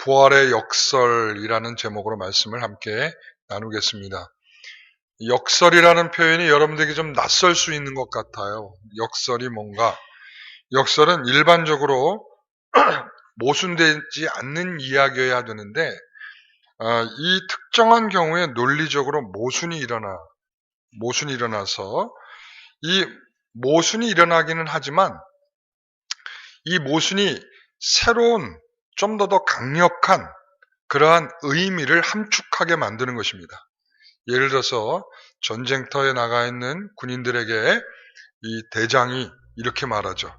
부활의 역설이라는 제목으로 말씀을 함께 나누겠습니다. 역설이라는 표현이 여러분들에게 좀 낯설 수 있는 것 같아요. 역설이 뭔가? 역설은 일반적으로 모순되지 않는 이야기여야 되는데 이 특정한 경우에 논리적으로 모순이 일어나서 이 모순이 일어나기는 하지만 이 모순이 새로운 좀 더 강력한 그러한 의미를 함축하게 만드는 것입니다. 예를 들어서 전쟁터에 나가 있는 군인들에게 이 대장이 이렇게 말하죠.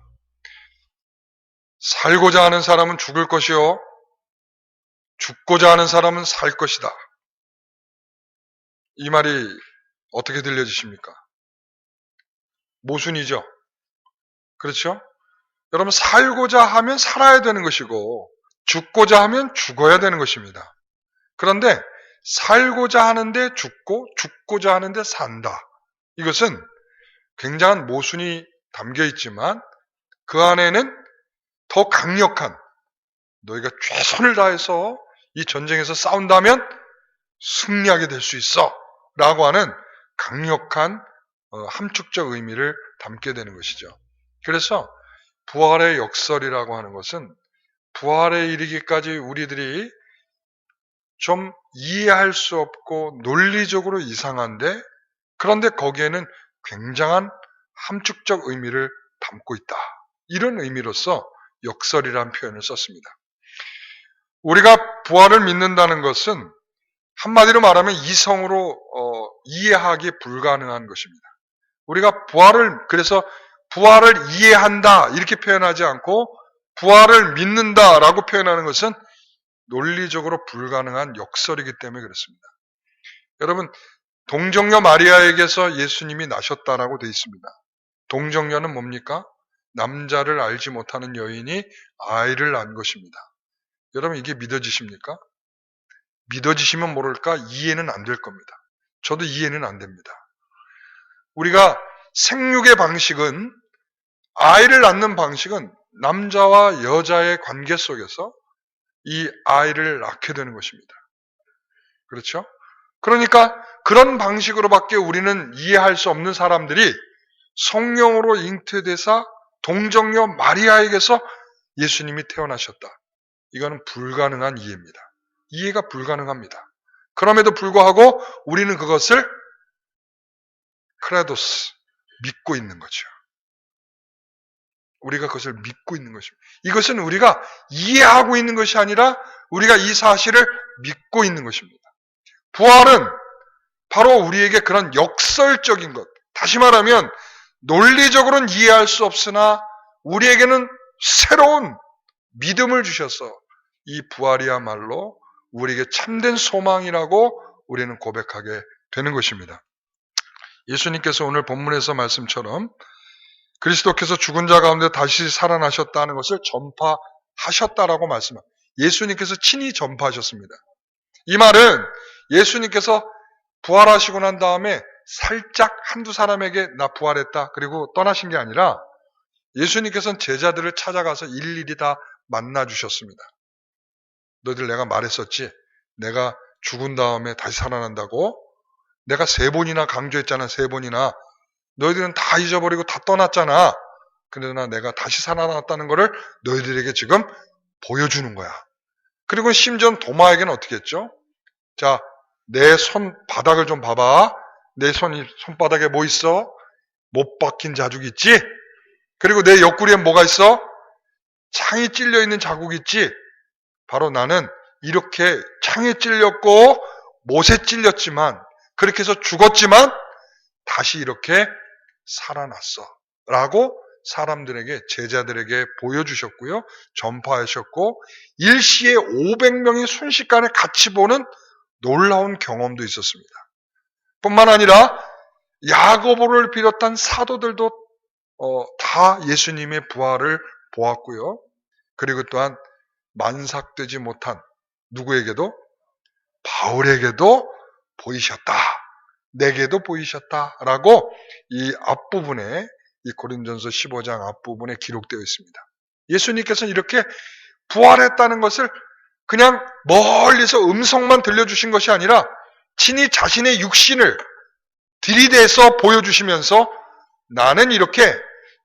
살고자 하는 사람은 죽을 것이요, 죽고자 하는 사람은 살 것이다. 이 말이 어떻게 들려지십니까? 모순이죠. 그렇죠? 여러분, 살고자 하면 살아야 되는 것이고 죽고자 하면 죽어야 되는 것입니다. 그런데 살고자 하는데 죽고 죽고자 하는데 산다. 이것은 굉장한 모순이 담겨 있지만 그 안에는 더 강력한, 너희가 최선을 다해서 이 전쟁에서 싸운다면 승리하게 될 수 있어 라고 하는 강력한 함축적 의미를 담게 되는 것이죠. 그래서 부활의 역설이라고 하는 것은 부활에 이르기까지 우리들이 좀 이해할 수 없고 논리적으로 이상한데, 그런데 거기에는 굉장한 함축적 의미를 담고 있다. 이런 의미로서 역설이라는 표현을 썼습니다. 우리가 부활을 믿는다는 것은 한마디로 말하면 이성으로 이해하기 불가능한 것입니다. 우리가 그래서 부활을 이해한다 이렇게 표현하지 않고 부활을 믿는다라고 표현하는 것은 논리적으로 불가능한 역설이기 때문에 그렇습니다. 여러분, 동정녀 마리아에게서 예수님이 나셨다라고 되어 있습니다. 동정녀는 뭡니까? 남자를 알지 못하는 여인이 아이를 낳은 것입니다. 여러분, 이게 믿어지십니까? 믿어지시면 모를까 이해는 안 될 겁니다. 저도 이해는 안 됩니다. 우리가 생육의 방식은, 아이를 낳는 방식은 남자와 여자의 관계 속에서 이 아이를 낳게 되는 것입니다. 그렇죠? 그러니까 그런 방식으로밖에 우리는 이해할 수 없는 사람들이 성령으로 잉태되사 동정녀 마리아에게서 예수님이 태어나셨다. 이거는 불가능한 이해입니다. 이해가 불가능합니다. 그럼에도 불구하고 우리는 그것을 크레도스, 믿고 있는 거죠. 우리가 그것을 믿고 있는 것입니다. 이것은 우리가 이해하고 있는 것이 아니라 우리가 이 사실을 믿고 있는 것입니다. 부활은 바로 우리에게 그런 역설적인 것, 다시 말하면 논리적으로는 이해할 수 없으나 우리에게는 새로운 믿음을 주셔서 이 부활이야말로 우리에게 참된 소망이라고 우리는 고백하게 되는 것입니다. 예수님께서 오늘 본문에서 말씀처럼 그리스도께서 죽은 자 가운데 다시 살아나셨다는 것을 전파하셨다라고 말씀합니다. 예수님께서 친히 전파하셨습니다. 이 말은 예수님께서 부활하시고 난 다음에 살짝 한두 사람에게 나 부활했다 그리고 떠나신 게 아니라 예수님께서는 제자들을 찾아가서 일일이 다 만나 주셨습니다. 너희들 내가 말했었지? 내가 죽은 다음에 다시 살아난다고? 내가 3번이나 강조했잖아. 3번이나. 너희들은 다 잊어버리고 다 떠났잖아. 그러나 내가 다시 살아났다는 것을 너희들에게 지금 보여주는 거야. 그리고 심지어 도마에게는 어떻게 했죠? 자, 내 손바닥을 좀 봐봐. 내 손바닥에 뭐 있어? 못 박힌 자국 있지? 그리고 내 옆구리에 뭐가 있어? 창이 찔려 있는 자국 있지? 바로 나는 이렇게 창에 찔렸고 못에 찔렸지만, 그렇게 해서 죽었지만 다시 이렇게 살아났어 라고 사람들에게, 제자들에게 보여주셨고요. 전파하셨고 일시에 500명이 순식간에 같이 보는 놀라운 경험도 있었습니다. 뿐만 아니라 야고보를 비롯한 사도들도 다 예수님의 부활을 보았고요. 그리고 또한 만삭되지 못한 누구에게도? 바울에게도 보이셨다. 내게도 보이셨다라고 이 앞부분에, 이 고린전서 15장 앞부분에 기록되어 있습니다. 예수님께서는 이렇게 부활했다는 것을 그냥 멀리서 음성만 들려주신 것이 아니라 친히 자신의 육신을 들이대서 보여주시면서 나는 이렇게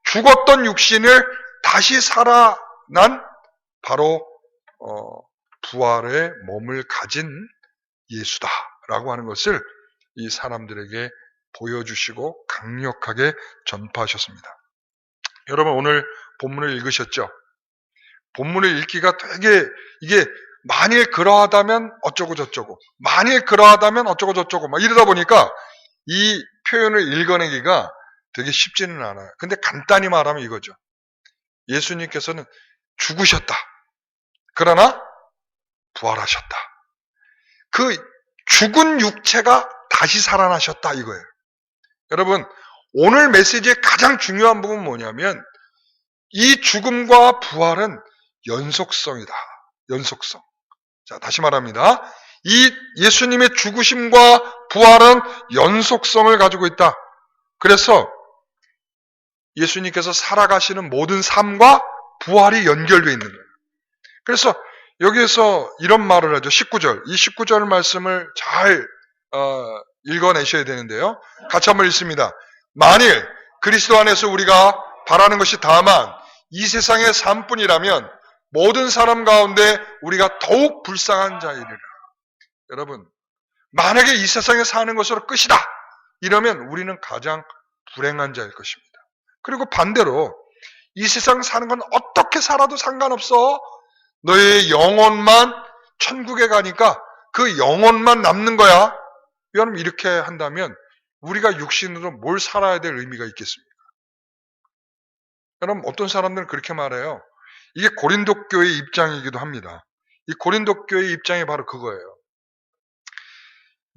죽었던 육신을 다시 살아난 바로 부활의 몸을 가진 예수다라고 하는 것을 이 사람들에게 보여주시고 강력하게 전파하셨습니다. 여러분 오늘 본문을 읽으셨죠? 본문을 읽기가 되게 이게 만일 그러하다면 어쩌고 저쩌고 만일 그러하다면 어쩌고 저쩌고 막 이러다 보니까 이 표현을 읽어내기가 되게 쉽지는 않아요. 근데 간단히 말하면 이거죠. 예수님께서는 죽으셨다. 그러나 부활하셨다. 그 죽은 육체가 다시 살아나셨다 이거예요. 여러분 오늘 메시지의 가장 중요한 부분은 뭐냐면 이 죽음과 부활은 연속성이다. 연속성. 자, 다시 말합니다. 이 예수님의 죽으심과 부활은 연속성을 가지고 있다. 그래서 예수님께서 살아가시는 모든 삶과 부활이 연결되어 있는 거예요. 그래서 여기에서 이런 말을 하죠. 19절. 이 19절 말씀을 잘 읽어내셔야 되는데요. 같이 한번 읽습니다. 만일 그리스도 안에서 우리가 바라는 것이 다만 이 세상의 삶뿐이라면 모든 사람 가운데 우리가 더욱 불쌍한 자이리라. 여러분, 만약에 이 세상에 사는 것으로 끝이다. 이러면 우리는 가장 불행한 자일 것입니다. 그리고 반대로 이 세상 사는 건 어떻게 살아도 상관없어. 너의 영혼만 천국에 가니까 그 영혼만 남는 거야. 여러분 이렇게 한다면 우리가 육신으로 뭘 살아야 될 의미가 있겠습니까? 여러분 어떤 사람들은 그렇게 말해요. 이게 고린도 교회의 입장이기도 합니다. 이 고린도 교회의 입장이 바로 그거예요.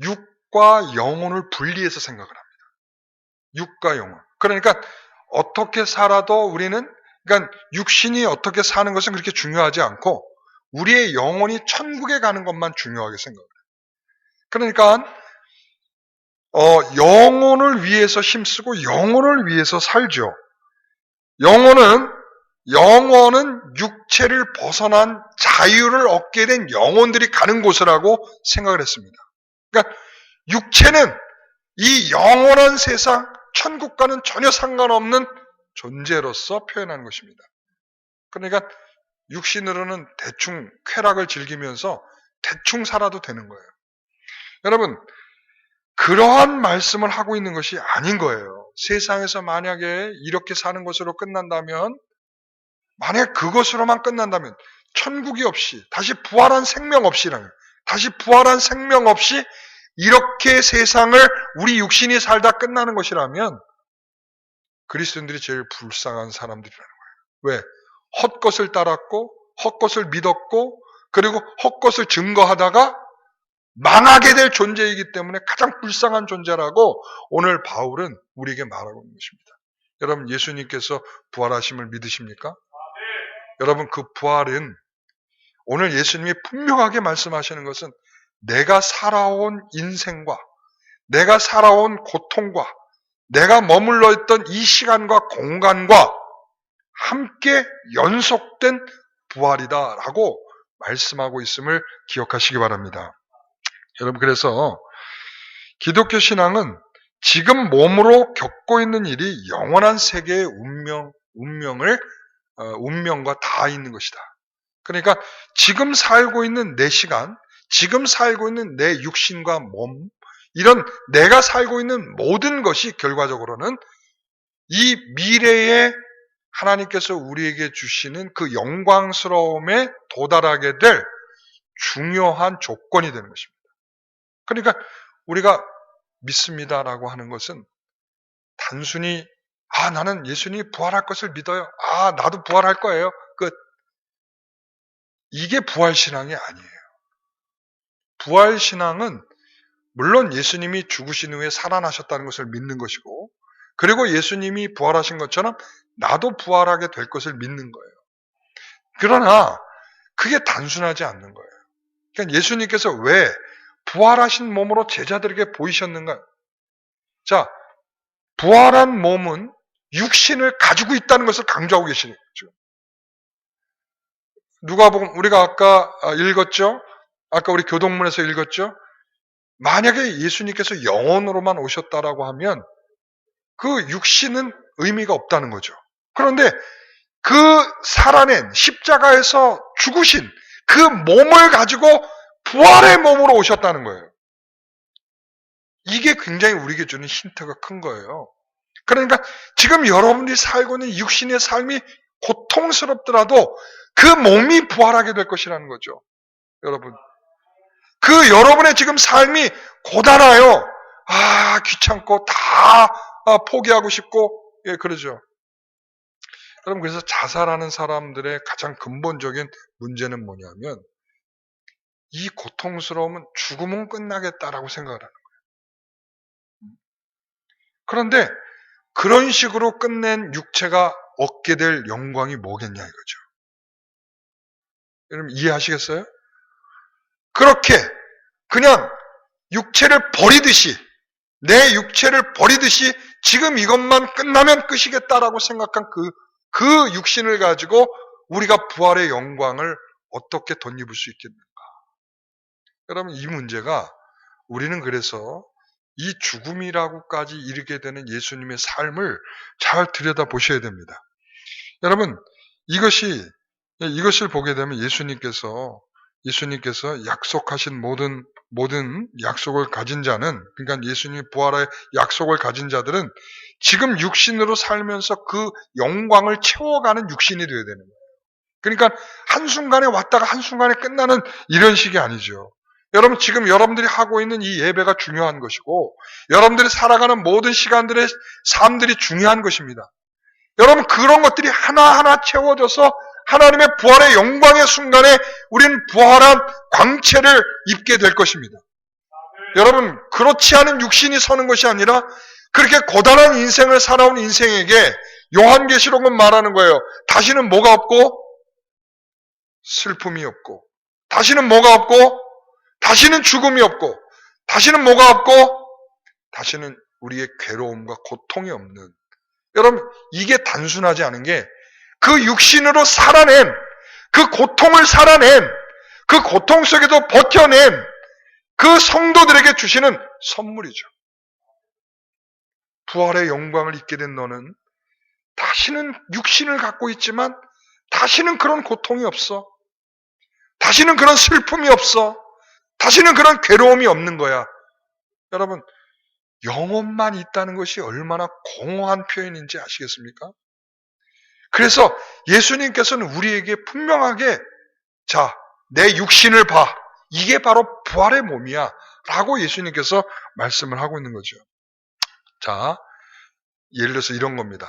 육과 영혼을 분리해서 생각을 합니다. 육과 영혼. 그러니까 어떻게 살아도 우리는 그러니까 육신이 어떻게 사는 것은 그렇게 중요하지 않고 우리의 영혼이 천국에 가는 것만 중요하게 생각을 해요. 그러니까 영혼을 위해서 힘쓰고 영혼을 위해서 살죠. 영혼은 육체를 벗어난 자유를 얻게 된 영혼들이 가는 곳이라고 생각을 했습니다. 그러니까 육체는 이 영원한 세상, 천국과는 전혀 상관없는 존재로서 표현하는 것입니다. 그러니까 육신으로는 대충 쾌락을 즐기면서 대충 살아도 되는 거예요. 여러분, 그러한 말씀을 하고 있는 것이 아닌 거예요. 세상에서 만약에 이렇게 사는 것으로 끝난다면, 만약 그것으로만 끝난다면, 천국이 없이, 다시 부활한 생명 없이라면, 다시 부활한 생명 없이 이렇게 세상을 우리 육신이 살다 끝나는 것이라면, 그리스도인들이 제일 불쌍한 사람들이라는 거예요. 왜? 헛것을 따랐고, 헛것을 믿었고, 그리고 헛것을 증거하다가 망하게 될 존재이기 때문에 가장 불쌍한 존재라고 오늘 바울은 우리에게 말하고 있는 것입니다. 여러분 예수님께서 부활하심을 믿으십니까? 여러분 그 부활은 오늘 예수님이 분명하게 말씀하시는 것은 내가 살아온 인생과 내가 살아온 고통과 내가 머물러 있던 이 시간과 공간과 함께 연속된 부활이다라고 말씀하고 있음을 기억하시기 바랍니다. 여러분 그래서 기독교 신앙은 지금 몸으로 겪고 있는 일이 영원한 세계의 운명과 닿아 있는 것이다. 그러니까 지금 살고 있는 내 시간, 지금 살고 있는 내 육신과 몸, 이런 내가 살고 있는 모든 것이 결과적으로는 이 미래에 하나님께서 우리에게 주시는 그 영광스러움에 도달하게 될 중요한 조건이 되는 것입니다. 그러니까 우리가 믿습니다라고 하는 것은 단순히 나는 예수님이 부활할 것을 믿어요. 나도 부활할 거예요. 끝. 이게 부활신앙이 아니에요. 부활신앙은 물론 예수님이 죽으신 후에 살아나셨다는 것을 믿는 것이고 그리고 예수님이 부활하신 것처럼 나도 부활하게 될 것을 믿는 거예요. 그러나 그게 단순하지 않는 거예요. 그러니까 예수님께서 왜 부활하신 몸으로 제자들에게 보이셨는가? 자, 부활한 몸은 육신을 가지고 있다는 것을 강조하고 계시는 거죠. 누가복음 우리가 아까 읽었죠? 아까 우리 교동문에서 읽었죠? 만약에 예수님께서 영혼으로만 오셨다라고 하면 그 육신은 의미가 없다는 거죠. 그런데 그 살아낸 십자가에서 죽으신 그 몸을 가지고 부활의 몸으로 오셨다는 거예요. 이게 굉장히 우리에게 주는 힌트가 큰 거예요. 그러니까 지금 여러분들이 살고 있는 육신의 삶이 고통스럽더라도 그 몸이 부활하게 될 것이라는 거죠. 여러분. 그 여러분의 지금 삶이 고달아요. 귀찮고 다 포기하고 싶고, 예, 그러죠. 여러분, 그래서 자살하는 사람들의 가장 근본적인 문제는 뭐냐면, 이 고통스러움은 죽으면 끝나겠다라고 생각을 하는 거예요. 그런데 그런 식으로 끝낸 육체가 얻게 될 영광이 뭐겠냐 이거죠. 여러분 이해하시겠어요? 그렇게 그냥 육체를 버리듯이 내 육체를 버리듯이 지금 이것만 끝나면 끝이겠다라고 생각한 그 육신을 가지고 우리가 부활의 영광을 어떻게 덧입을 수 있겠는가? 여러분 이 문제가 우리는 그래서 이 죽음이라고까지 이르게 되는 예수님의 삶을 잘 들여다보셔야 됩니다. 여러분 이것을 보게 되면 예수님께서 약속하신 모든 약속을 가진 자는, 그러니까 예수님이 부활의 약속을 가진 자들은 지금 육신으로 살면서 그 영광을 채워가는 육신이 되어야 되는 거예요. 그러니까 한순간에 왔다가 한순간에 끝나는 이런 식이 아니죠. 여러분 지금 여러분들이 하고 있는 이 예배가 중요한 것이고 여러분들이 살아가는 모든 시간들의 삶들이 중요한 것입니다. 여러분 그런 것들이 하나하나 채워져서 하나님의 부활의 영광의 순간에 우리는 부활한 광채를 입게 될 것입니다. 여러분 그렇지 않은 육신이 서는 것이 아니라 그렇게 고단한 인생을 살아온 인생에게 요한계시록은 말하는 거예요. 다시는 뭐가 없고 슬픔이 없고 다시는 뭐가 없고 다시는 죽음이 없고 다시는 뭐가 없고 다시는 우리의 괴로움과 고통이 없는, 여러분 이게 단순하지 않은 게 그 육신으로 살아낸 그 고통을 살아낸 그 고통 속에도 버텨낸 그 성도들에게 주시는 선물이죠. 부활의 영광을 입게 된 너는 다시는 육신을 갖고 있지만 다시는 그런 고통이 없어. 다시는 그런 슬픔이 없어. 다시는 그런 괴로움이 없는 거야. 여러분 영혼만 있다는 것이 얼마나 공허한 표현인지 아시겠습니까? 그래서 예수님께서는 우리에게 분명하게 자, 내 육신을 봐. 이게 바로 부활의 몸이야. 라고 예수님께서 말씀을 하고 있는 거죠. 자, 예를 들어서 이런 겁니다.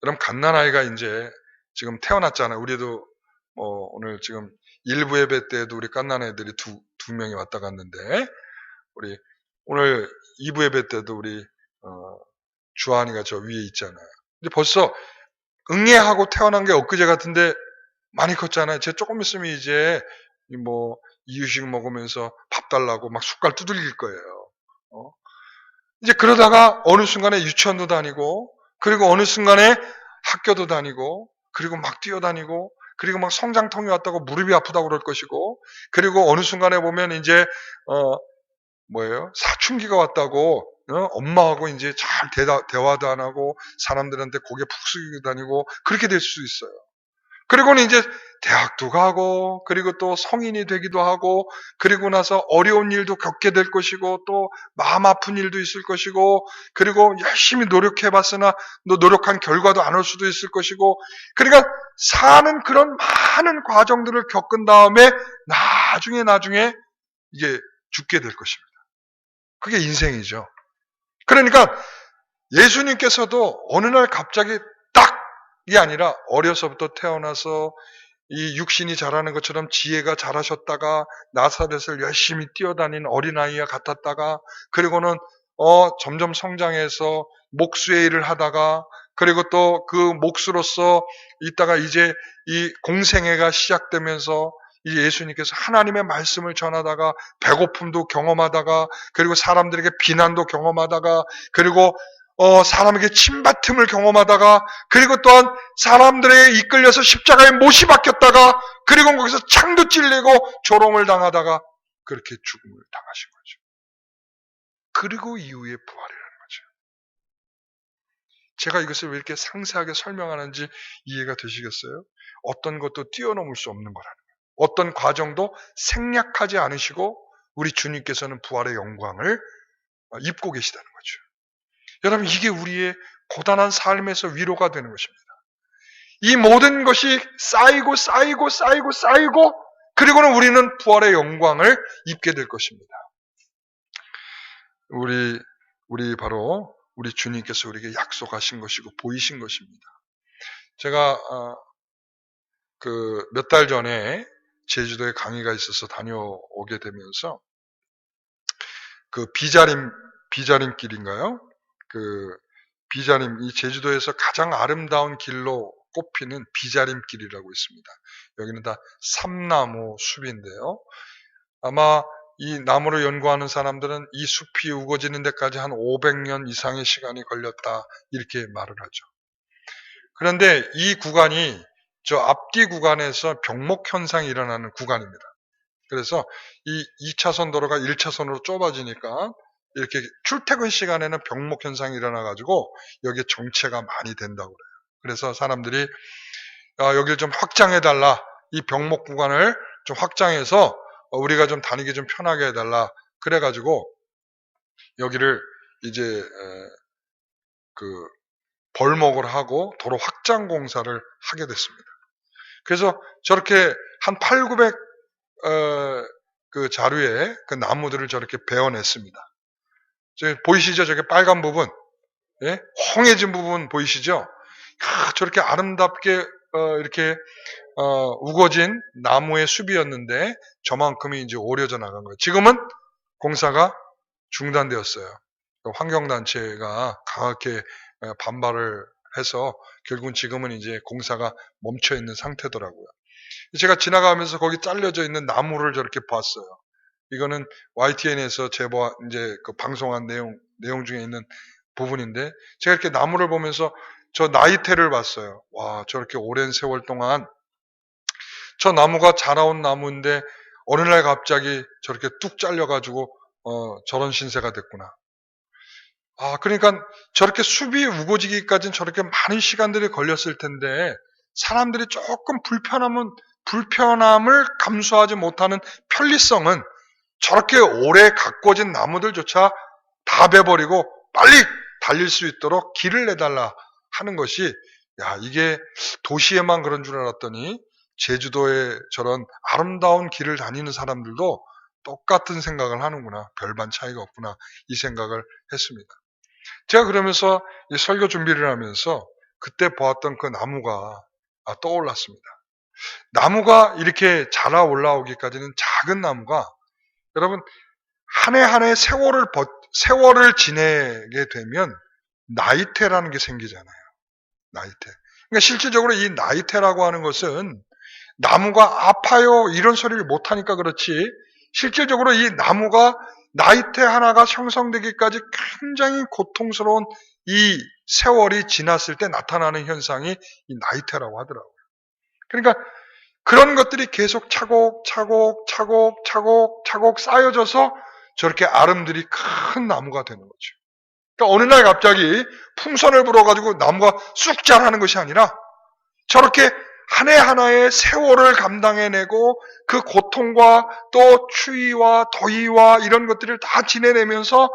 여러분 갓난아이가 이제 지금 태어났잖아요. 우리도 오늘 지금 일부 예배 때도 우리 갓난아이들이 두 명이 왔다 갔는데 우리 오늘 2부 예배 때도 우리 주한이가 저 위에 있잖아요. 근데 벌써 응애하고 태어난 게 엊그제 같은데 많이 컸잖아요. 쟤 조금 있으면 이제 이유식 먹으면서 밥 달라고 막 숟갈 두들길 거예요. 이제 그러다가 어느 순간에 유치원도 다니고 그리고 어느 순간에 학교도 다니고 그리고 막 뛰어다니고 그리고 막 성장통이 왔다고 무릎이 아프다고 그럴 것이고 그리고 어느 순간에 보면 이제 사춘기가 왔다고 엄마하고 이제 잘 대화도 안 하고 사람들한테 고개 푹 숙이고 다니고 그렇게 될 수 있어요. 그리고는 이제 대학도 가고 그리고 또 성인이 되기도 하고 그리고 나서 어려운 일도 겪게 될 것이고 또 마음 아픈 일도 있을 것이고 그리고 열심히 노력해봤으나 노력한 결과도 안 올 수도 있을 것이고 그러니까 사는 그런 많은 과정들을 겪은 다음에 나중에 이게 죽게 될 것입니다. 그게 인생이죠. 그러니까 예수님께서도 어느 날 갑자기 딱이 아니라 어려서부터 태어나서 이 육신이 자라는 것처럼 지혜가 자라셨다가 나사렛을 열심히 뛰어다닌 어린아이와 같았다가 그리고는 점점 성장해서 목수의 일을 하다가 그리고 또 그 목수로서 있다가 이제 이 공생애가 시작되면서 이제 예수님께서 하나님의 말씀을 전하다가 배고픔도 경험하다가 그리고 사람들에게 비난도 경험하다가 그리고 사람에게 침뱉음을 경험하다가, 그리고 또한 사람들에 이끌려서 십자가에 못이 박혔다가, 그리고 거기서 창도 찔리고 조롱을 당하다가 그렇게 죽음을 당하신 거죠. 그리고 이후에 부활이라는 거죠. 제가 이것을 왜 이렇게 상세하게 설명하는지 이해가 되시겠어요? 어떤 것도 뛰어넘을 수 없는 거라는 거예요. 어떤 과정도 생략하지 않으시고 우리 주님께서는 부활의 영광을 입고 계시다는 거죠. 여러분, 이게 우리의 고단한 삶에서 위로가 되는 것입니다. 이 모든 것이 쌓이고 그리고는 우리는 부활의 영광을 입게 될 것입니다. 우리 바로 우리 주님께서 우리에게 약속하신 것이고 보이신 것입니다. 제가 몇 달 전에 제주도에 강의가 있어서 다녀오게 되면서 비자림길인가요? 이 제주도에서 가장 아름다운 길로 꼽히는 비자림길이라고 있습니다. 여기는 다 삼나무 숲인데요. 아마 이 나무를 연구하는 사람들은 이 숲이 우거지는 데까지 한 500년 이상의 시간이 걸렸다, 이렇게 말을 하죠. 그런데 이 구간이 저 앞뒤 구간에서 병목 현상이 일어나는 구간입니다. 그래서 이 2차선 도로가 1차선으로 좁아지니까 이렇게 출퇴근 시간에는 병목 현상이 일어나가지고 여기에 정체가 많이 된다고 그래요. 그래서 사람들이 여기를 좀 확장해달라, 이 병목 구간을 좀 확장해서 우리가 좀 다니기 좀 편하게 해달라, 그래가지고 여기를 이제 벌목을 하고 도로 확장 공사를 하게 됐습니다. 그래서 저렇게 한 800, 900 자루에 그 나무들을 저렇게 베어냈습니다. 보이시죠? 저게 빨간 부분, 예? 홍해진 부분 보이시죠? 저렇게 아름답게 이렇게 우거진 나무의 숲이었는데 저만큼이 이제 오려져 나간 거예요. 지금은 공사가 중단되었어요. 환경단체가 강하게 반발을 해서 결국은 지금은 이제 공사가 멈춰 있는 상태더라고요. 제가 지나가면서 거기 잘려져 있는 나무를 저렇게 봤어요. 이거는 YTN에서 이제 방송한 내용 중에 있는 부분인데, 제가 이렇게 나무를 보면서 저 나이테를 봤어요. 와, 저렇게 오랜 세월 동안 저 나무가 자라온 나무인데 어느 날 갑자기 저렇게 뚝 잘려가지고 저런 신세가 됐구나. 그러니까 저렇게 숲이 우거지기까지는 저렇게 많은 시간들이 걸렸을 텐데, 사람들이 조금 불편함을 감수하지 못하는 편리성은 저렇게 오래 가꿔진 나무들조차 다 베버리고 빨리 달릴 수 있도록 길을 내달라 하는 것이, 이게 도시에만 그런 줄 알았더니 제주도에 저런 아름다운 길을 다니는 사람들도 똑같은 생각을 하는구나, 별반 차이가 없구나, 이 생각을 했습니다. 제가 그러면서 이 설교 준비를 하면서 그때 보았던 그 나무가 떠올랐습니다. 나무가 이렇게 자라 올라오기까지는 작은 나무가, 여러분, 한 해 한 해 세월을 지내게 되면 나이테라는 게 생기잖아요. 나이테. 그러니까 실질적으로 이 나이테라고 하는 것은 나무가 아파요 이런 소리를 못하니까 그렇지, 실질적으로 이 나무가 나이테 하나가 형성되기까지 굉장히 고통스러운 이 세월이 지났을 때 나타나는 현상이 이 나이테라고 하더라고요. 그러니까 그런 것들이 계속 차곡차곡 쌓여져서 저렇게 아름드리 큰 나무가 되는 거죠. 그러니까 어느 날 갑자기 풍선을 불어가지고 나무가 쑥 자라는 것이 아니라 저렇게 한 해 하나의 세월을 감당해내고 그 고통과 또 추위와 더위와 이런 것들을 다 지내내면서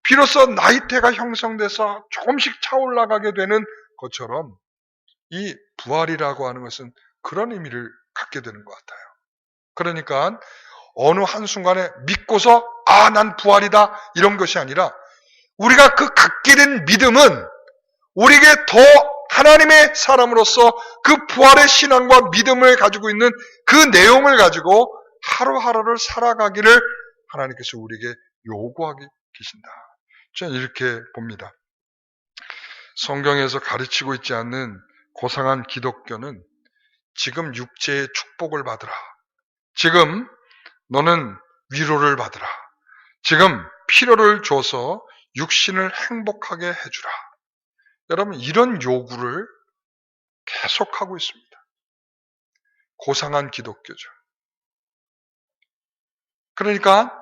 비로소 나이테가 형성돼서 조금씩 차올라가게 되는 것처럼, 이 부활이라고 하는 것은 그런 의미를 갖게 되는 것 같아요. 그러니까 어느 한순간에 믿고서 난 부활이다 이런 것이 아니라, 우리가 그 갖게 된 믿음은 우리에게 더 하나님의 사람으로서 그 부활의 신앙과 믿음을 가지고 있는 그 내용을 가지고 하루하루를 살아가기를 하나님께서 우리에게 요구하고 계신다. 저는 이렇게 봅니다. 성경에서 가르치고 있지 않는 고상한 기독교는 지금 육체의 축복을 받으라, 지금 너는 위로를 받으라, 지금 필요를 줘서 육신을 행복하게 해주라, 여러분, 이런 요구를 계속하고 있습니다. 고상한 기독교죠. 그러니까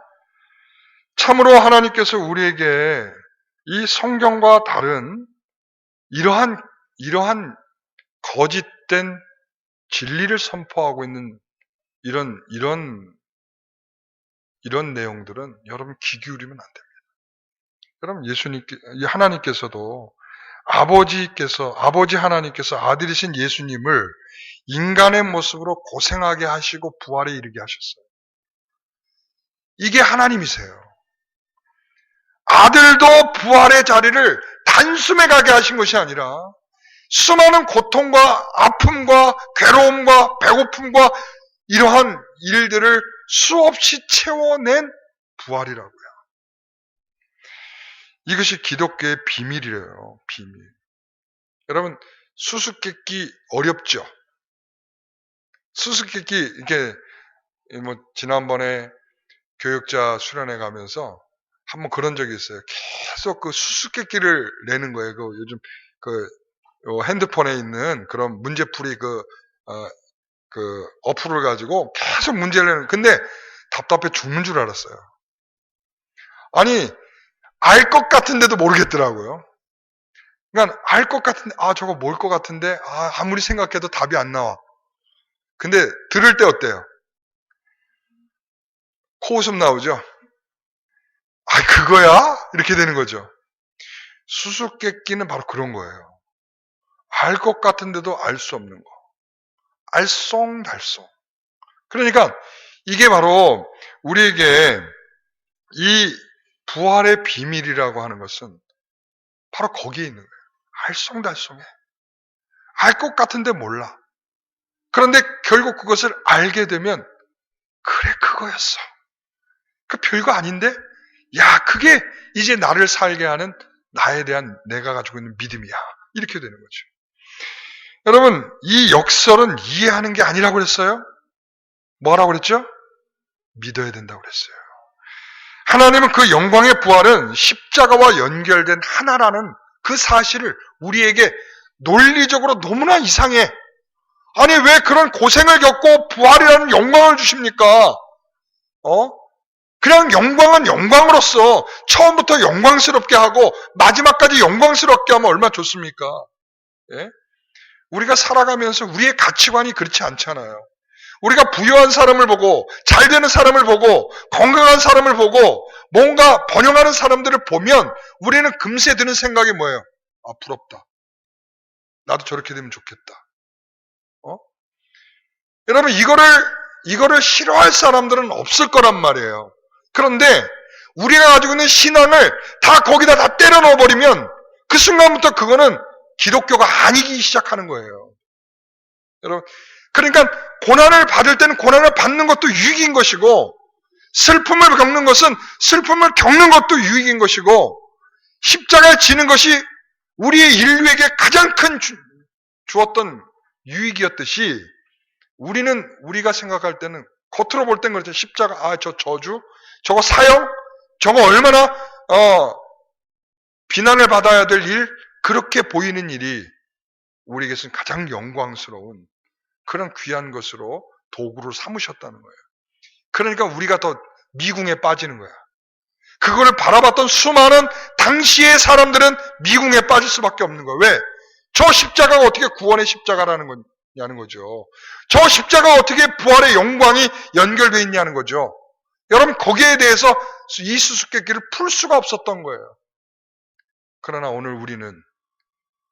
참으로 하나님께서 우리에게 이 성경과 다른 이러한 거짓된 진리를 선포하고 있는 이런 내용들은 여러분 귀 기울이면 안 됩니다. 여러분 하나님께서도 아버지 하나님께서 아들이신 예수님을 인간의 모습으로 고생하게 하시고 부활에 이르게 하셨어요. 이게 하나님이세요. 아들도 부활의 자리를 단숨에 가게 하신 것이 아니라 수많은 고통과 아픔과 괴로움과 배고픔과 이러한 일들을 수없이 채워낸 부활이라고요. 이것이 기독교의 비밀이래요. 비밀. 여러분, 수수께끼 어렵죠? 수수께끼, 이렇게, 지난번에 교육자 수련회 가면서 한번 그런 적이 있어요. 계속 그 수수께끼를 내는 거예요. 요즘 핸드폰에 있는 그런 문제풀이 어플을 가지고 계속 문제를 내는, 근데 답답해 죽는 줄 알았어요. 아니, 알 것 같은데도 모르겠더라고요. 그러니까 알 것 같은데, 저거 뭘 것 같은데, 아무리 생각해도 답이 안 나와. 근데 들을 때 어때요? 코웃음 나오죠? 그거야? 이렇게 되는 거죠. 수수께끼는 바로 그런 거예요. 알 것 같은데도 알 수 없는 거. 알쏭달쏭. 그러니까 이게 바로 우리에게 이 부활의 비밀이라고 하는 것은 바로 거기에 있는 거예요. 알쏭달쏭해. 알 것 같은데 몰라. 그런데 결국 그것을 알게 되면 그래, 그거였어. 그 별거 아닌데? 야, 그게 이제 나를 살게 하는 나에 대한 내가 가지고 있는 믿음이야. 이렇게 되는 거죠. 여러분, 이 역설은 이해하는 게 아니라고 그랬어요? 뭐라고 그랬죠? 믿어야 된다고 그랬어요. 하나님은 그 영광의 부활은 십자가와 연결된 하나라는 그 사실을 우리에게 논리적으로 너무나 이상해. 아니, 왜 그런 고생을 겪고 부활이라는 영광을 주십니까? 그냥 영광은 영광으로서 처음부터 영광스럽게 하고 마지막까지 영광스럽게 하면 얼마나 좋습니까? 예? 우리가 살아가면서 우리의 가치관이 그렇지 않잖아요. 우리가 부유한 사람을 보고 잘 되는 사람을 보고 건강한 사람을 보고 뭔가 번영하는 사람들을 보면 우리는 금세 드는 생각이 뭐예요? 부럽다. 나도 저렇게 되면 좋겠다. 여러분, 이거를 싫어할 사람들은 없을 거란 말이에요. 그런데 우리가 가지고 있는 신앙을 다 거기다 다 때려 넣어버리면 그 순간부터 그거는 기독교가 아니기 시작하는 거예요. 여러분, 그러니까 고난을 받을 때는 고난을 받는 것도 유익인 것이고, 슬픔을 겪는 것은 슬픔을 겪는 것도 유익인 것이고, 십자가에 지는 것이 우리의 인류에게 가장 큰 주었던 유익이었듯이, 우리가 생각할 때는 겉으로 볼 땐 그렇죠. 십자가, 저 저주, 저거 사형, 저거 얼마나 비난을 받아야 될 일, 그렇게 보이는 일이 우리에게서는 가장 영광스러운 그런 귀한 것으로 도구로 삼으셨다는 거예요. 그러니까 우리가 더 미궁에 빠지는 거야. 그거를 바라봤던 수많은 당시의 사람들은 미궁에 빠질 수밖에 없는 거예요. 왜? 저 십자가가 어떻게 구원의 십자가라는 거냐는 거죠. 저 십자가가 어떻게 부활의 영광이 연결되어 있냐는 거죠. 여러분, 거기에 대해서 이 수수께끼를 풀 수가 없었던 거예요. 그러나 오늘 우리는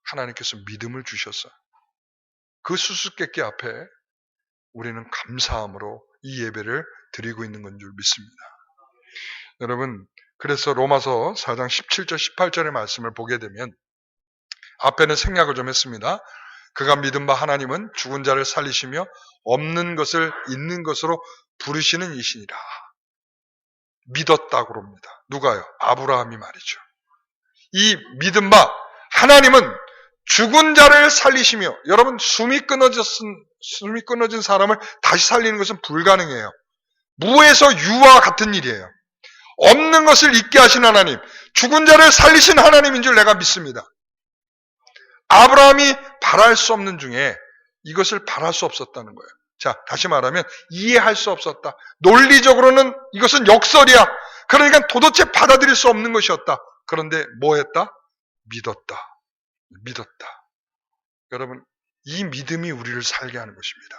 하나님께서 믿음을 주셔서 그 수수께끼 앞에 우리는 감사함으로 이 예배를 드리고 있는 건 줄 믿습니다. 여러분, 그래서 로마서 4장 17절 18절의 말씀을 보게 되면 앞에는 생략을 좀 했습니다. 그가 믿은 바 하나님은 죽은 자를 살리시며 없는 것을 있는 것으로 부르시는 이시니라. 믿었다고 합니다. 누가요? 아브라함이 말이죠. 이 믿은 바 하나님은 죽은 자를 살리시며, 여러분, 숨이 끊어진 사람을 다시 살리는 것은 불가능해요. 무에서 유와 같은 일이에요. 없는 것을 있게 하신 하나님, 죽은 자를 살리신 하나님인 줄 내가 믿습니다. 아브라함이 바랄 수 없는 중에 이것을 바랄 수 없었다는 거예요. 자, 다시 말하면 이해할 수 없었다. 논리적으로는 이것은 역설이야. 그러니까 도대체 받아들일 수 없는 것이었다. 그런데 뭐 했다? 믿었다. 믿었다. 여러분, 이 믿음이 우리를 살게 하는 것입니다.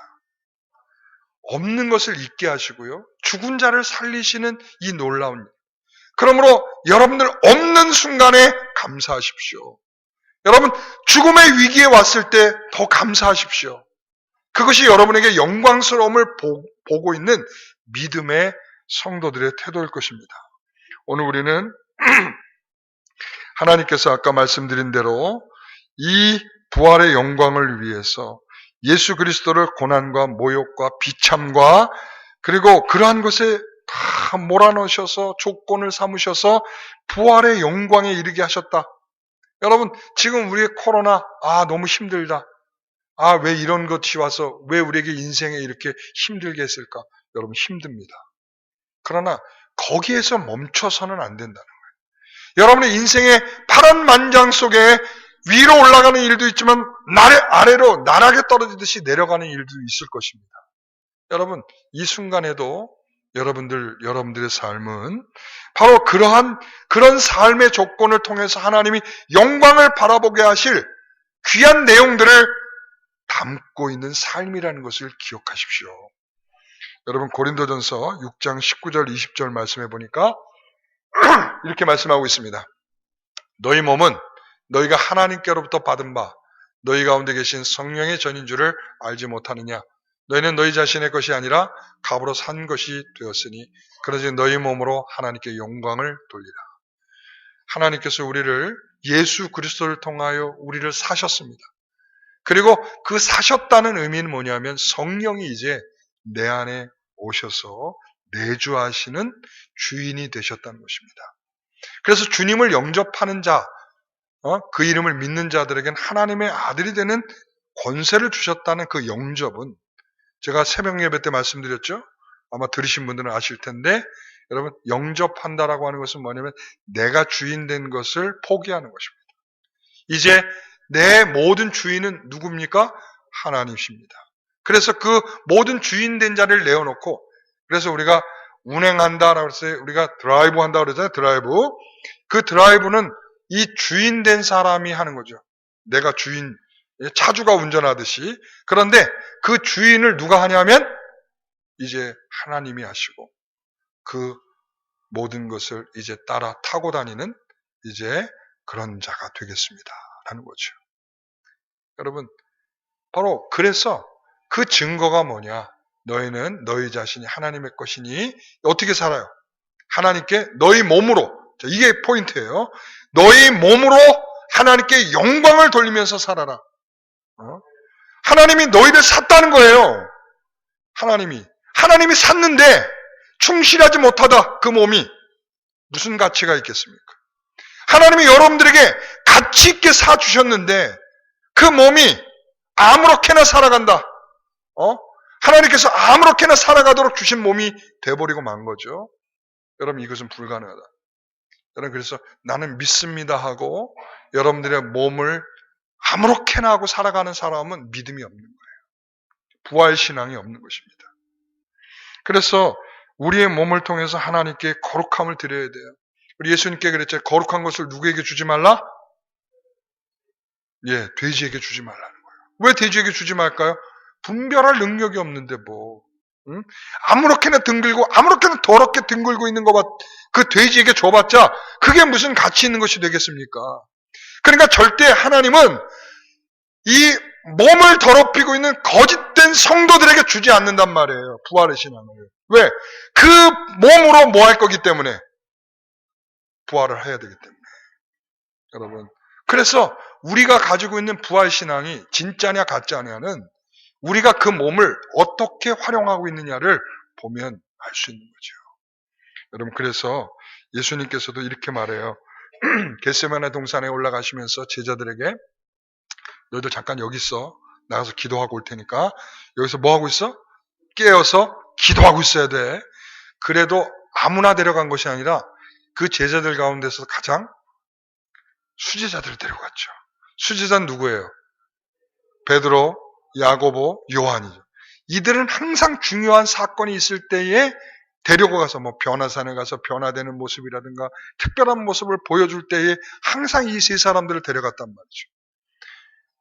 없는 것을 있게 하시고요. 죽은 자를 살리시는 이 놀라운 일. 그러므로 여러분들 없는 순간에 감사하십시오. 여러분, 죽음의 위기에 왔을 때 더 감사하십시오. 그것이 여러분에게 영광스러움을 보고 있는 믿음의 성도들의 태도일 것입니다. 오늘 우리는 하나님께서 아까 말씀드린 대로 이 부활의 영광을 위해서 예수 그리스도를 고난과 모욕과 비참과 그리고 그러한 것에 다 몰아넣으셔서 조건을 삼으셔서 부활의 영광에 이르게 하셨다. 여러분, 지금 우리의 코로나, 너무 힘들다. 왜 이런 것이 와서 왜 우리에게 인생에 이렇게 힘들게 했을까? 여러분, 힘듭니다. 그러나 거기에서 멈춰서는 안 된다는 거예요. 여러분의 인생의 파란만장 속에 위로 올라가는 일도 있지만 아래로 나락에 떨어지듯이 내려가는 일도 있을 것입니다. 여러분, 이 순간에도 여러분들의 삶은 바로 그런 삶의 조건을 통해서 하나님이 영광을 바라보게 하실 귀한 내용들을 담고 있는 삶이라는 것을 기억하십시오. 여러분, 고린도전서 6장 19절 20절 말씀해 보니까 이렇게 말씀하고 있습니다. 너희 몸은 너희가 하나님께로부터 받은 바 너희 가운데 계신 성령의 전인 줄을 알지 못하느냐. 너희는 너희 자신의 것이 아니라 값으로 산 것이 되었으니 그러지 너희 몸으로 하나님께 영광을 돌리라. 하나님께서 우리를 예수 그리스도를 통하여 우리를 사셨습니다. 그리고 그 사셨다는 의미는 뭐냐면 성령이 이제 내 안에 오셔서 내주하시는 주인이 되셨다는 것입니다. 그래서 주님을 영접하는 자, 그 이름을 믿는 자들에게는 하나님의 아들이 되는 권세를 주셨다는 그 영접은 제가 새벽 예배 때 말씀드렸죠? 아마 들으신 분들은 아실 텐데 여러분, 영접한다라고 하는 것은 뭐냐면 내가 주인 된 것을 포기하는 것입니다. 이제 내 모든 주인은 누굽니까? 하나님이십니다. 그래서 그 모든 주인 된 자를 내어놓고 그래서 우리가 운행한다라고 해서 우리가 드라이브 한다고 그러잖아요. 드라이브. 그 드라이브는 이 주인 된 사람이 하는 거죠. 내가 주인, 차주가 운전하듯이. 그런데 그 주인을 누가 하냐면 이제 하나님이 하시고 그 모든 것을 이제 따라 타고 다니는 이제 그런 자가 되겠습니다. 라는 거죠. 여러분, 바로 그래서 그 증거가 뭐냐? 너희는 너희 자신이 하나님의 것이니 어떻게 살아요? 하나님께 너희 몸으로, 이게 포인트예요. 너희 몸으로 하나님께 영광을 돌리면서 살아라. 하나님이 너희를 샀다는 거예요. 하나님이 샀는데 충실하지 못하다 그 몸이 무슨 가치가 있겠습니까? 하나님이 여러분들에게 가치 있게 사주셨는데 그 몸이 아무렇게나 살아간다. 하나님께서 아무렇게나 살아가도록 주신 몸이 돼버리고 만 거죠. 여러분, 이것은 불가능하다. 여러분, 그래서 나는 믿습니다 하고 여러분들의 몸을 아무렇게나 하고 살아가는 사람은 믿음이 없는 거예요. 부활신앙이 없는 것입니다. 그래서 우리의 몸을 통해서 하나님께 거룩함을 드려야 돼요. 우리 예수님께 그랬죠. 거룩한 것을 누구에게 주지 말라? 돼지에게 주지 말라는 거예요. 왜 돼지에게 주지 말까요? 분별할 능력이 없는데 뭐. 아무렇게나 등글고 아무렇게나 더럽게 등글고 있는 그 돼지에게 줘봤자 그게 무슨 가치 있는 것이 되겠습니까? 그러니까 절대 하나님은 이 몸을 더럽히고 있는 거짓된 성도들에게 주지 않는단 말이에요. 부활의 신앙을. 왜? 그 몸으로 뭐 할 거기 때문에. 부활을 해야 되기 때문에. 여러분. 그래서 우리가 가지고 있는 부활 신앙이 진짜냐 가짜냐는 우리가 그 몸을 어떻게 활용하고 있느냐를 보면 알 수 있는 거죠. 여러분, 그래서 예수님께서도 이렇게 말해요. 겟세마네 동산에 올라가시면서 제자들에게 너희들 잠깐 여기 있어. 나가서 기도하고 올 테니까. 여기서 뭐 하고 있어? 깨어서 기도하고 있어야 돼. 그래도 아무나 데려간 것이 아니라 그 제자들 가운데서 가장 수제자들을 데려갔죠. 수지사는 누구예요? 베드로, 야고보, 요한이죠. 이들은 항상 중요한 사건이 있을 때에 데리고 가서 변화산에 가서 변화되는 모습이라든가 특별한 모습을 보여줄 때에 항상 이 세 사람들을 데려갔단 말이죠.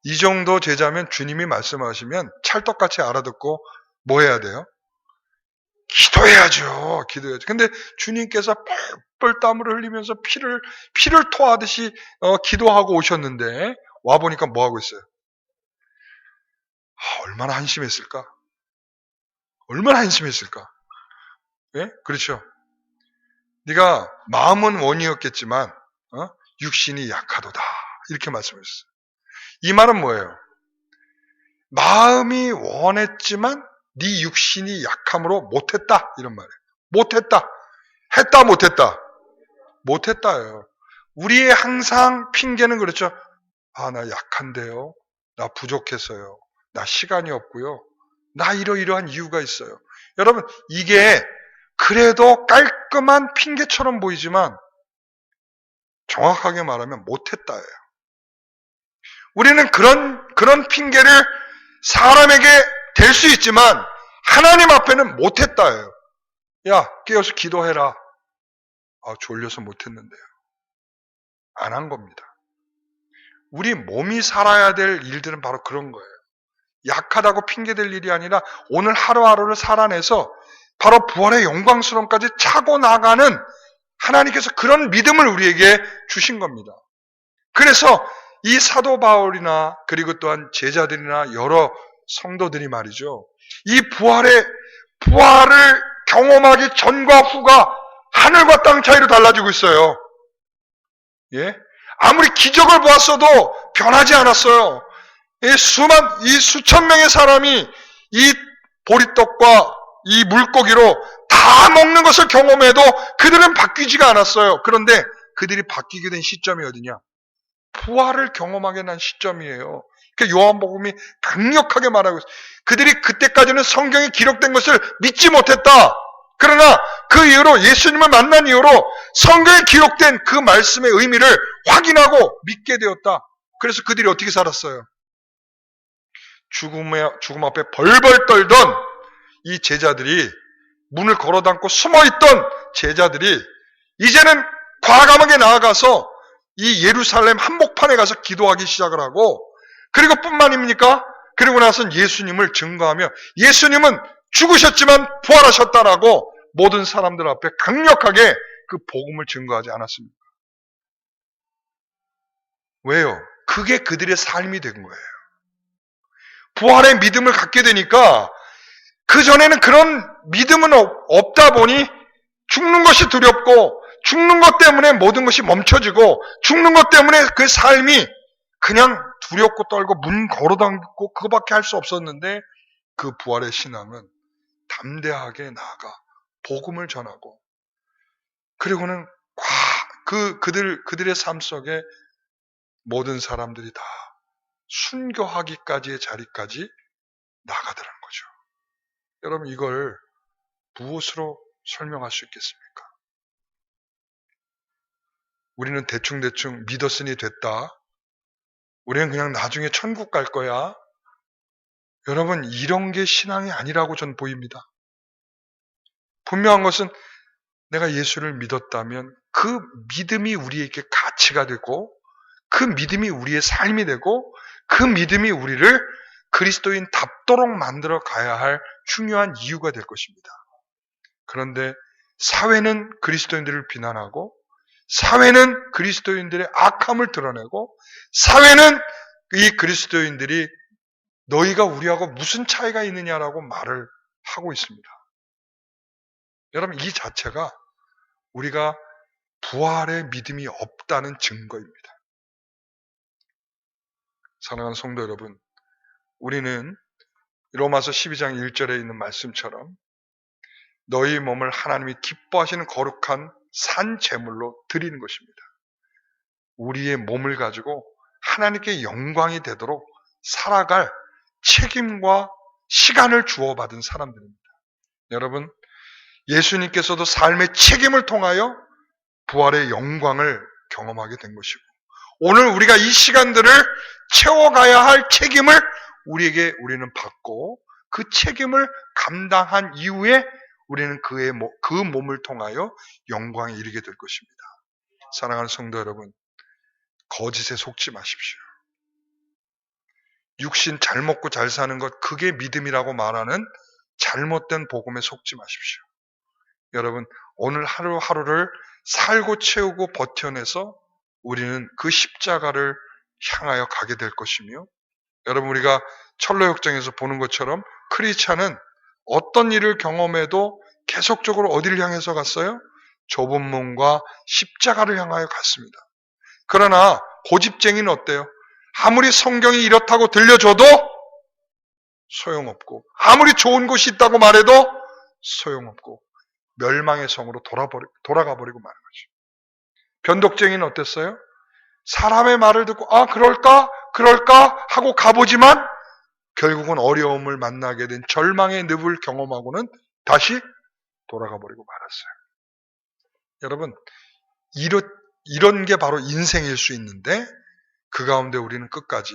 이 정도 제자면 주님이 말씀하시면 찰떡같이 알아듣고 뭐 해야 돼요? 기도해야죠. 기도해야죠. 근데 주님께서 뻘뻘 땀을 흘리면서 피를 토하듯이 기도하고 오셨는데 와보니까 뭐 하고 있어요? 얼마나 한심했을까? 얼마나 한심했을까? 예? 그렇죠. 네가 마음은 원이었겠지만 육신이 약하도다. 이렇게 말씀하셨어요. 이 말은 뭐예요? 마음이 원했지만 네 육신이 약함으로 못했다. 이런 말이에요. 못했다. 했다 못했다. 못했다예요. 우리의 항상 핑계는 그렇죠. 나 약한데요. 나 부족했어요. 나 시간이 없고요. 나 이러이러한 이유가 있어요. 여러분 이게 그래도 깔끔한 핑계처럼 보이지만 정확하게 말하면 못했다예요. 우리는 그런 핑계를 사람에게 댈 수 있지만 하나님 앞에는 못했다예요. 야, 깨어서 기도해라. 졸려서 못했는데요. 안 한 겁니다. 우리 몸이 살아야 될 일들은 바로 그런 거예요. 약하다고 핑계댈 일이 아니라 오늘 하루하루를 살아내서 바로 부활의 영광스러움까지 차고 나가는 하나님께서 그런 믿음을 우리에게 주신 겁니다. 그래서 이 사도 바울이나 그리고 또한 제자들이나 여러 성도들이 말이죠. 이 부활을 경험하기 전과 후가 하늘과 땅 차이로 달라지고 있어요. 예? 아무리 기적을 보았어도 변하지 않았어요. 이 수천 명의 사람이 이 보리떡과 이 물고기로 다 먹는 것을 경험해도 그들은 바뀌지가 않았어요. 그런데 그들이 바뀌게 된 시점이 어디냐? 부활을 경험하게 난 시점이에요. 그러니까 요한복음이 강력하게 말하고 있어요. 그들이 그때까지는 성경에 기록된 것을 믿지 못했다. 그러나 그 이후로 예수님을 만난 이후로 성경에 기록된 그 말씀의 의미를 확인하고 믿게 되었다. 그래서 그들이 어떻게 살았어요? 죽음 앞에 벌벌 떨던 이 제자들이, 문을 걸어담고 숨어있던 제자들이 이제는 과감하게 나아가서 이 예루살렘 한복판에 가서 기도하기 시작을 하고, 그리고 뿐만입니까? 그리고 나서는 예수님을 증거하며 예수님은 죽으셨지만 부활하셨다라고 모든 사람들 앞에 강력하게 그 복음을 증거하지 않았습니까? 왜요? 그게 그들의 삶이 된 거예요. 부활의 믿음을 갖게 되니까 그전에는 그런 믿음은 없다 보니 죽는 것이 두렵고 죽는 것 때문에 모든 것이 멈춰지고 죽는 것 때문에 그 삶이 그냥 두렵고 떨고 문 걸어담고 그거밖에 할 수 없었는데, 그 부활의 신앙은 담대하게 나아가 복음을 전하고, 그리고는 그들의 삶 속에 모든 사람들이 다 순교하기까지의 자리까지 나가더라는 거죠. 여러분 이걸 무엇으로 설명할 수 있겠습니까? 우리는 대충대충 믿었으니 됐다. 우리는 그냥 나중에 천국 갈 거야. 여러분 이런 게 신앙이 아니라고 전 보입니다. 분명한 것은 내가 예수를 믿었다면 그 믿음이 우리에게 가치가 되고, 그 믿음이 우리의 삶이 되고, 그 믿음이 우리를 그리스도인답도록 만들어 가야 할 중요한 이유가 될 것입니다. 그런데 사회는 그리스도인들을 비난하고, 사회는 그리스도인들의 악함을 드러내고, 사회는 이 그리스도인들이 너희가 우리하고 무슨 차이가 있느냐라고 말을 하고 있습니다. 여러분 이 자체가 우리가 부활의 믿음이 없다는 증거입니다. 사랑하는 성도 여러분, 우리는 로마서 12장 1절에 있는 말씀처럼 너희 몸을 하나님이 기뻐하시는 거룩한 산 제물로 드리는 것입니다. 우리의 몸을 가지고 하나님께 영광이 되도록 살아갈 책임과 시간을 주어받은 사람들입니다. 여러분, 예수님께서도 삶의 책임을 통하여 부활의 영광을 경험하게 된 것이고, 오늘 우리가 이 시간들을 채워가야 할 책임을 우리는 받고 그 책임을 감당한 이후에 우리는 그 몸을 통하여 영광에 이르게 될 것입니다. 사랑하는 성도 여러분, 거짓에 속지 마십시오. 육신 잘 먹고 잘 사는 것, 그게 믿음이라고 말하는 잘못된 복음에 속지 마십시오. 여러분, 오늘 하루하루를 살고 채우고 버텨내서 우리는 그 십자가를 향하여 가게 될 것이며, 여러분, 우리가 철로역정에서 보는 것처럼 크리스찬은 어떤 일을 경험해도 계속적으로 어디를 향해서 갔어요? 좁은 문과 십자가를 향하여 갔습니다. 그러나 고집쟁이는 어때요? 아무리 성경이 이렇다고 들려줘도 소용없고, 아무리 좋은 곳이 있다고 말해도 소용없고, 멸망의 성으로 돌아가 버리고 마는 거죠. 변덕쟁이는 어땠어요? 사람의 말을 듣고 그럴까 하고 가보지만 결국은 어려움을 만나게 된 절망의 늪을 경험하고는 다시 돌아가 버리고 말았어요. 여러분, 이런 게 바로 인생일 수 있는데, 그 가운데 우리는 끝까지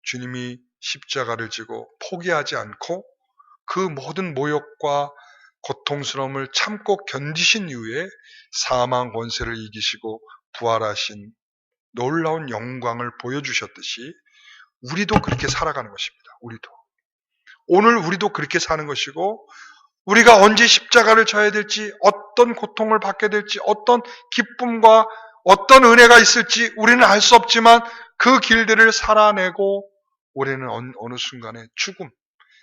주님이 십자가를 지고 포기하지 않고 그 모든 모욕과 고통스러움을 참고 견디신 이후에 사망 권세를 이기시고 부활하신 놀라운 영광을 보여주셨듯이 우리도 그렇게 살아가는 것입니다. 오늘 우리도 그렇게 사는 것이고, 우리가 언제 십자가를 져야 될지, 어떤 고통을 받게 될지, 어떤 기쁨과 어떤 은혜가 있을지 우리는 알 수 없지만 그 길들을 살아내고 우리는 어느 순간에 죽음,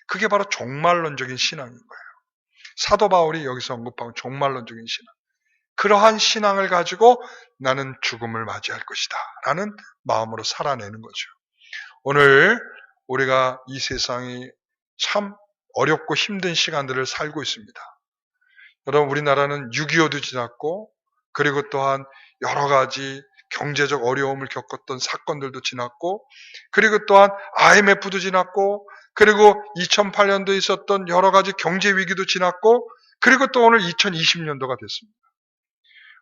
그게 바로 종말론적인 신앙인 거예요. 사도 바울이 여기서 언급하는 종말론적인 신앙, 그러한 신앙을 가지고 나는 죽음을 맞이할 것이다 라는 마음으로 살아내는 거죠. 오늘 우리가 이 세상이 참 어렵고 힘든 시간들을 살고 있습니다. 여러분, 우리나라는 6.25도 지났고, 그리고 또한 여러 가지 경제적 어려움을 겪었던 사건들도 지났고, 그리고 또한 IMF도 지났고, 그리고 2008년도에 있었던 여러 가지 경제 위기도 지났고, 그리고 또 오늘 2020년도가 됐습니다.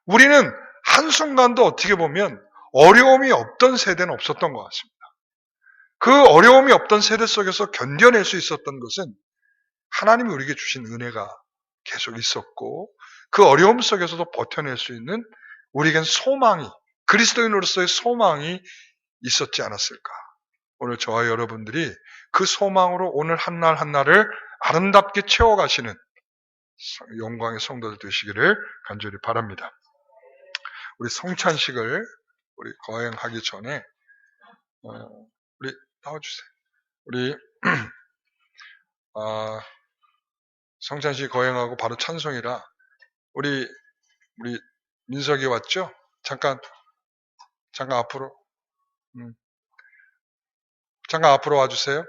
우리는 한순간도 어떻게 보면 어려움이 없던 세대는 없었던 것 같습니다. 그 어려움이 없던 세대 속에서 견뎌낼 수 있었던 것은 하나님이 우리에게 주신 은혜가 계속 있었고, 그 어려움 속에서도 버텨낼 수 있는 우리에겐 소망이, 그리스도인으로서의 소망이 있었지 않았을까. 오늘 저와 여러분들이 그 소망으로 오늘 한날 한날을 아름답게 채워가시는 영광의 성도들 되시기를 간절히 바랍니다. 우리 성찬식을 우리 거행하기 전에 우리 나와주세요. 우리 성찬식 거행하고 바로 찬송이라 우리 민석이 왔죠? 잠깐 앞으로 잠깐 앞으로 와주세요.